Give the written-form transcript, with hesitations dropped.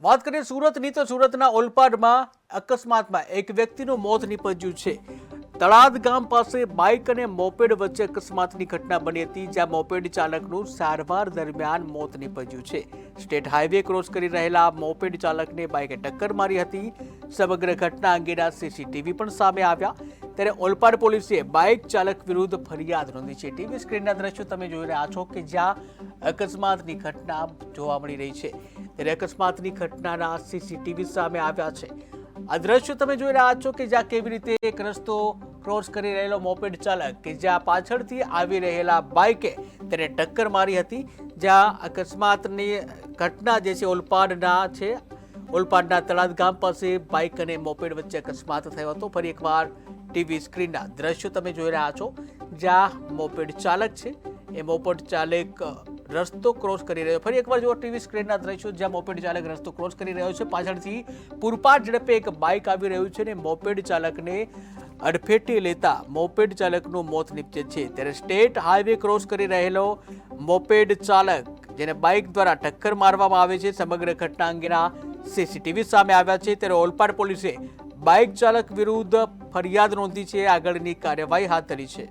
વાત કરીએ સુરતની તો સુરતના ઓલપાડમાં અકસ્માતમાં એક વ્યક્તિનું મોત નીપજ્યું છે। તળાદ ગામ પાસે બાઇક અને મોપેડ વચ્ચે અકસ્માતની ઘટના બની હતી, જ્યાં મોપેડ ચાલકનું સારવાર દરમિયાન મોત નીપજ્યું છે। સ્ટેટ હાઈવે ક્રોસ કરી રહેલા મોપેડ ચાલકને બાઇકે ટક્કર મારી હતી। સમગ્ર ઘટના અંગેના સીસીટીવી પણ સામે આવ્યા, ત્યારે ઓલપાડ પોલીસે બાઇક ચાલક વિરુદ્ધ ફરિયાદ નોંધી છે। ટીવી સ્ક્રીનના દ્રશ્યો તમે જોઈ રહ્યા છો કે જ્યાં અકસ્માતની ઘટના જોવા મળી રહી છે, ત્યારે અકસ્માતની ઘટનાના સીસીટીવી સામે આવ્યા છે। આ દ્રશ્યો તમે જોઈ રહ્યા છો કે જ્યાં કેવી રીતે એક રસ્તો ક્રોસ કરી રહેલો મોપેડ ચાલક કે જ્યાં પાછળથી આવી રહેલા બાઇકે તેને ટક્કર મારી હતી, જ્યાં અકસ્માતની ઘટના જે છે ઓલપાડના તળાદ ગામ પાસે બાઇક અને મોપેડ વચ્ચે અકસ્માત થયો હતો। ફરી એકવાર ટીવી સ્ક્રીનના દ્રશ્યો તમે જોઈ રહ્યા છો, જ્યાં મોપેડ ચાલક છે એ મોપેડ ચાલક રસ્તો ક્રોસ કરી રહ્યો। ફરી એકવાર જો ટીવી સ્ક્રીનના દ્રશ્યો, જ્યાં મોપેડ ચાલક રસ્તો ક્રોસ કરી રહ્યો છે, પાછળથી પૂરપાટ ઝડપે એક બાઇક આવી રહ્યું છે ને મોપેડ ચાલકને અડફેટે લેતા મોપેડ ચાલકનું મોત નીપજે છે। ત્યારે સ્ટેટ હાઈવે ક્રોસ કરી રહેલો મોપેડ ચાલક જેને બાઇક દ્વારા ટક્કર મારવામાં આવે છે, સમગ્ર ઘટના અંગેના સીસીટીવી સામે આવ્યા છે। ત્યારે ઓલપાડ પોલીસે બાઇક ચાલક વિરુદ્ધ ફરિયાદ નોંધી છે, આગળની કાર્યવાહી હાથ ધરી છે।